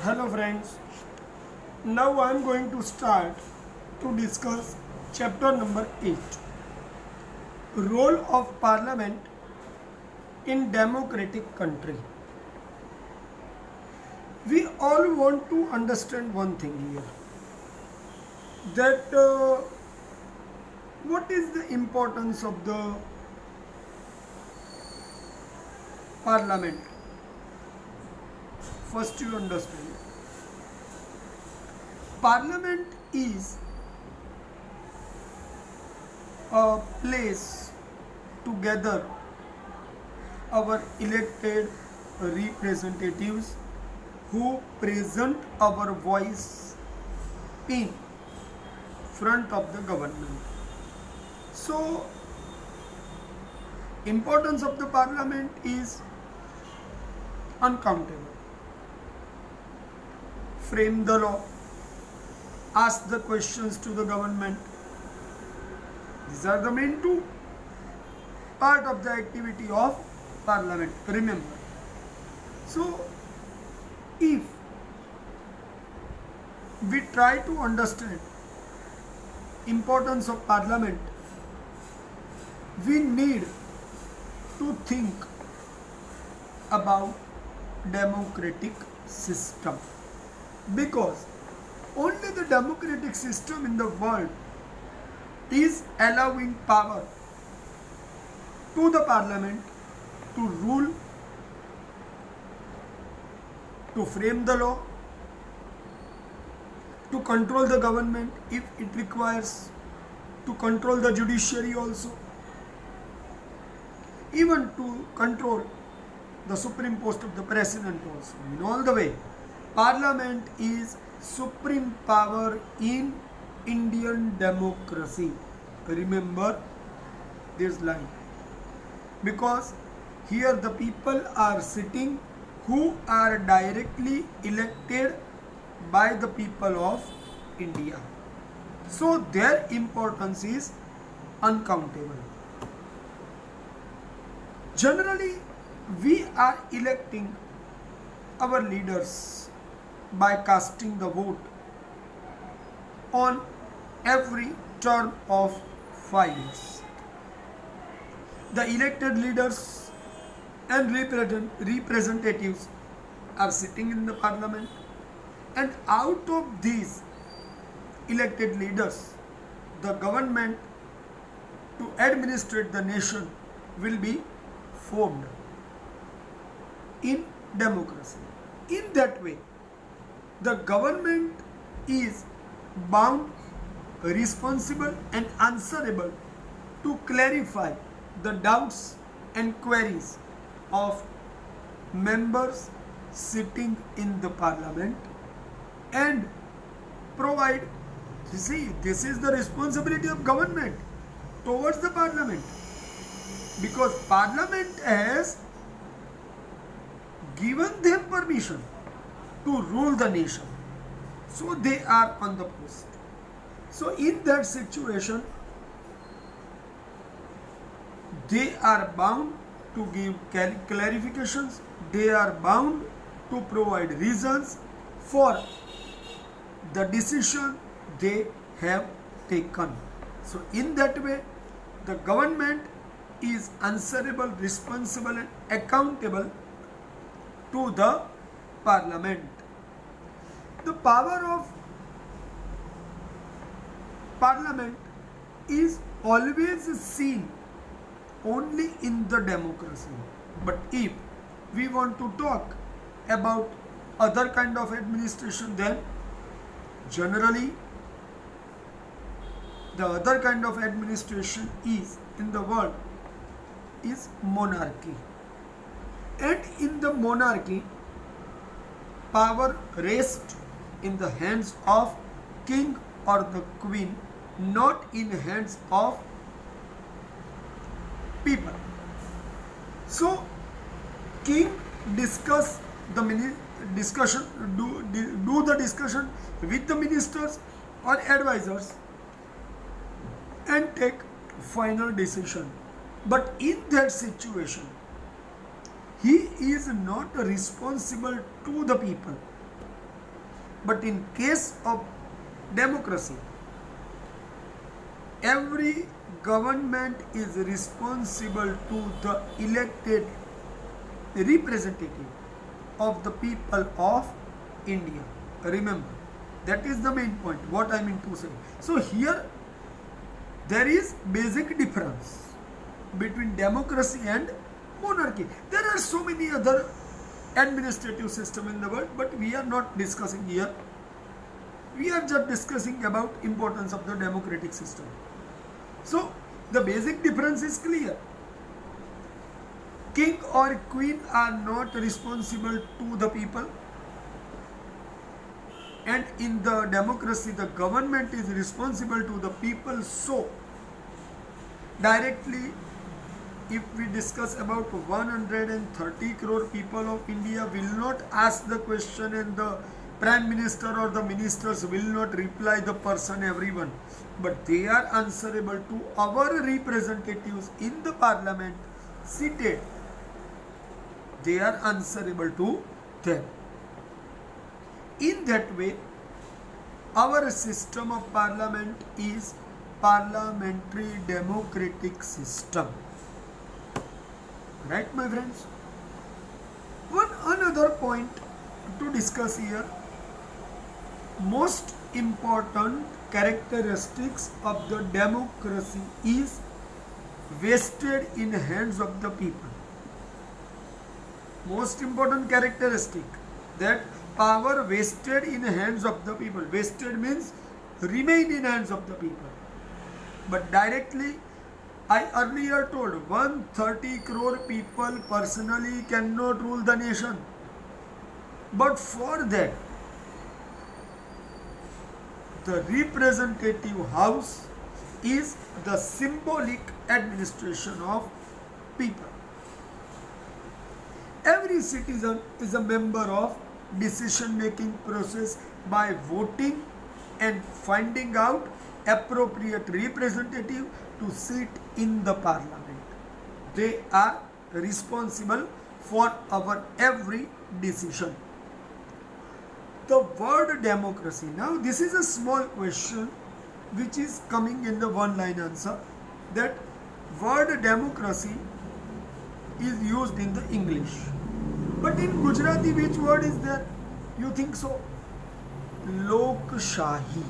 Hello friends, now I am going to start to discuss chapter number 8, Role of Parliament in Democratic Country. We all want to understand one thing here, that what is the importance of the Parliament. First you understand, Parliament is a place to gather our elected representatives who present our voice in front of the government. So, importance of the Parliament is uncountable. Frame the law, ask the questions to the government. These are the main two part of the activity of Parliament. Remember. So, if we try to understand importance of Parliament, we need to think about democratic system, because only the democratic system in the world is allowing power to the Parliament to rule, to frame the law, to control the government if it requires, to control the judiciary also, even to control the supreme post of the president also. In all the way, Parliament is supreme power in Indian democracy. Remember this line, because here the people are sitting who are directly elected by the people of India. So their importance is uncountable. Generally, we are electing our leaders by casting the vote on every term of 5 years. The elected leaders and representatives are sitting in the Parliament, and out of these elected leaders, the government to administrate the nation will be formed in democracy. In that way, the government is bound, responsible and answerable to clarify the doubts and queries of members sitting in the Parliament and provide. See, this is the responsibility of government towards the Parliament, because Parliament has given them permission to rule the nation. So they are on the post. So in that situation, they are bound to give clarifications, they are bound to provide reasons for the decision they have taken. So in that way, the government is answerable, responsible and accountable to the Parliament. The power of Parliament is always seen only in the democracy. But if we want to talk about other kind of administration, then generally the other kind of administration is in the world is monarchy. And in the monarchy, power rests in the hands of king or the queen, not in hands of people. So king discuss the discussion, do the discussion with the ministers or advisors and take final decision. But in that situation, he is not responsible to the people. But in case of democracy, every government is responsible to the elected representative of the people of India. Remember, that is the main point, what I mean to say. So here there is basic difference between democracy and monarchy. There are so many other administrative system in the world, but we are not discussing here. We are just discussing about importance of the democratic system. So the basic difference is clear. King or queen are not responsible to the people, and in the democracy the government is responsible to the people. So directly, if we discuss about 130 crore people of India will not ask the question, and the prime minister or the ministers will not reply the person everyone, but they are answerable to our representatives in the parliament seated. They are answerable to them. In that way, our system of parliament is parliamentary democratic system. Right, my friends? One another point to discuss here. Most important characteristics of the democracy is vested in hands of the people. Most important characteristic, that power vested in hands of the people. Vested means remain in hands of the people. But directly, I earlier told 130 crore people personally cannot rule the nation. But for that, the representative house is the symbolic administration of people. Every citizen is a member of decision-making process by voting and finding out appropriate representative to sit in the parliament. They are responsible for our every decision. The word democracy. Now this is a small question which is coming in the one-line answer. That word democracy is used in the English. But in Gujarati, which word is there? You think so? Lokshahi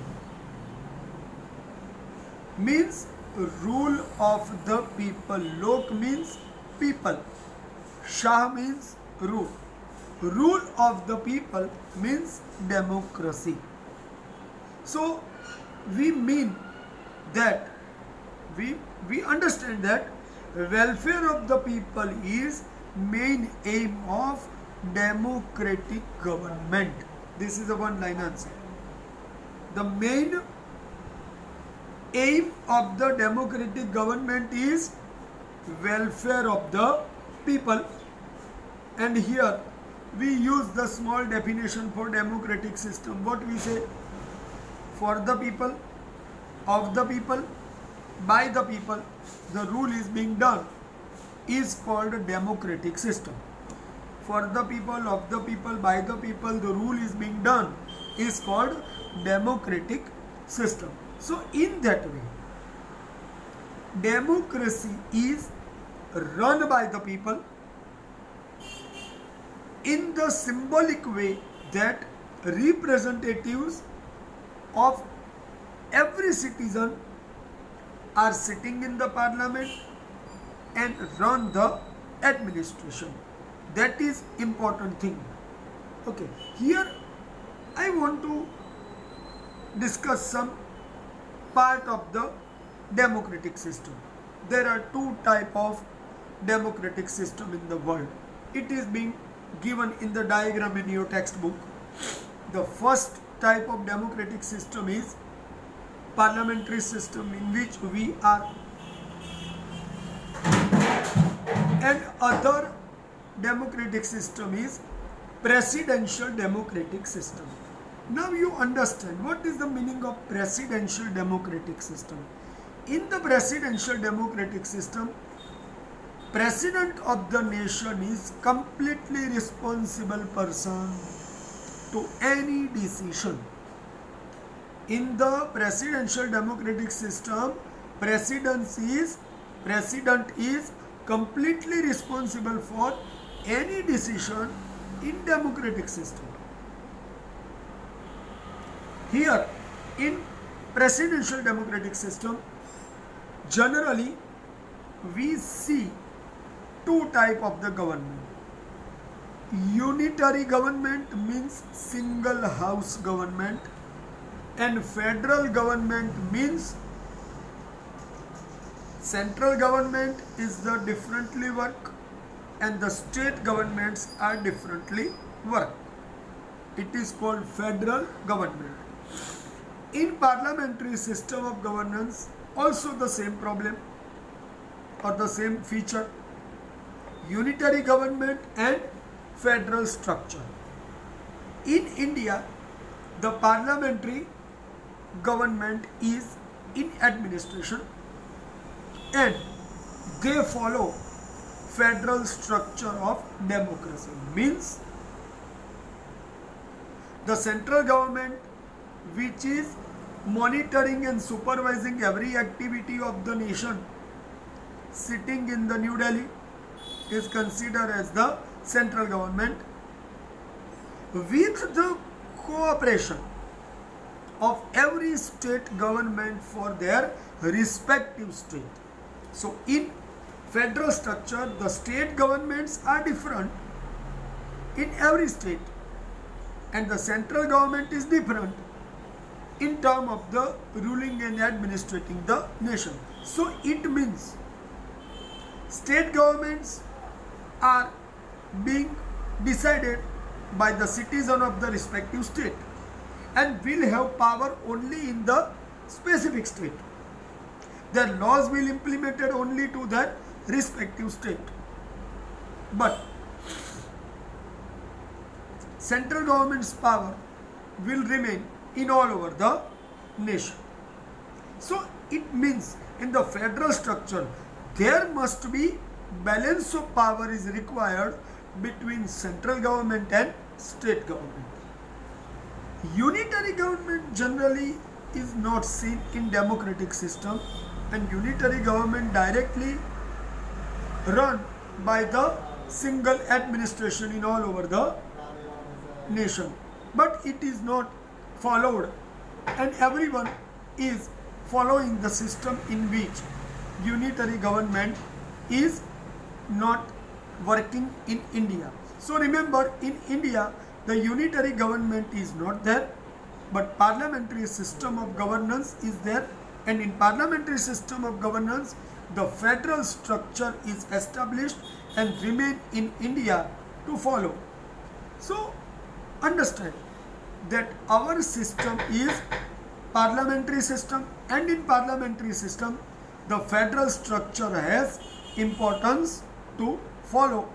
means rule of the people. Lok means people. Shah means rule. Rule of the people means democracy. So we mean that we understand that welfare of the people is main aim of democratic government. This is a one-line answer. The main aim of the democratic government is welfare of the people. And here we use the small definition for democratic system. What we say? For the people, of the people, by the people, the rule is being done, is called a democratic system. For the people, of the people, by the people, the rule is being done, is called democratic system. So in that way, democracy is run by the people in the symbolic way that representatives of every citizen are sitting in the parliament and run the administration. That is important thing. Okay, here I want to discuss some part of the democratic system. There are two types of democratic system in the world. It is being given in the diagram in your textbook. The first type of democratic system is parliamentary system, in which we are, and other democratic system is presidential democratic system. Now you understand what is the meaning of presidential democratic system. In the presidential democratic system, president of the nation is completely responsible person. to any decision. In the presidential democratic system, president is completely responsible for any decision in democratic system. Here in presidential democratic system, generally we see two type of the government. Unitary government means single house government, and federal government means central government is the differently work and the state governments are differently work. It is called federal government. In parliamentary system of governance, also the same problem or the same feature, unitary government and federal structure. In India, the parliamentary government is in administration and they follow federal structure of democracy. Means the central government, which is monitoring and supervising every activity of the nation, sitting in the New Delhi, is considered as the central government, with the cooperation of every state government for their respective state. So in federal structure, the state governments are different in every state and the central government is different in terms of the ruling and administrating the nation. So it means state governments are being decided by the citizen of the respective state and will have power only in the specific state. Their laws will be implemented only to their respective state. But central government's power will remain in all over the nation. So it means in the federal structure there must be balance of power is required between central government and state government. Unitary government generally is not seen in democratic system, and unitary government directly run by the single administration in all over the nation. But it is not followed and everyone is following the system in which unitary government is not working in India. So remember, in India the unitary government is not there, but parliamentary system of governance is there, and in parliamentary system of governance the federal structure is established and remain in India to follow. So understand that our system is parliamentary system, and in parliamentary system the federal structure has importance to follow,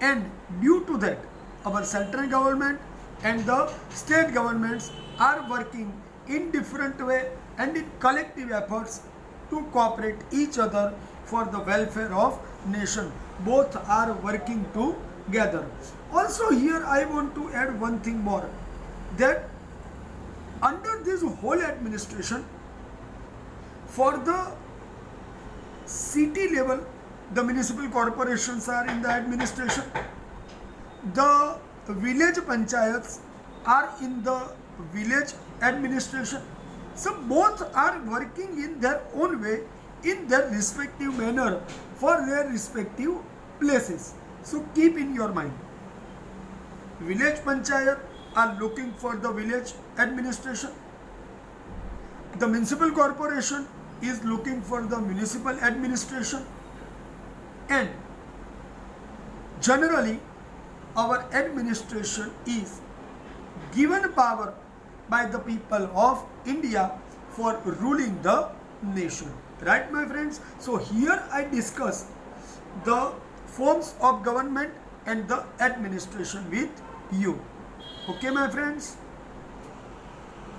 and due to that our central government and the state governments are working in different way and in collective efforts to cooperate each other for the welfare of nation. Both are working together. Also here I want to add one thing more, that under this whole administration, for the city level the municipal corporations are in the administration, the village panchayats are in the village administration. So both are working in their own way, in their respective manner for their respective places. So keep in your mind, village panchayat are looking for the village administration, the municipal corporation is looking for the municipal administration, and generally our administration is given power by the people of India for ruling the nation. Right, my friends? So here I discuss the forms of government and the administration with you. Okay, my friends?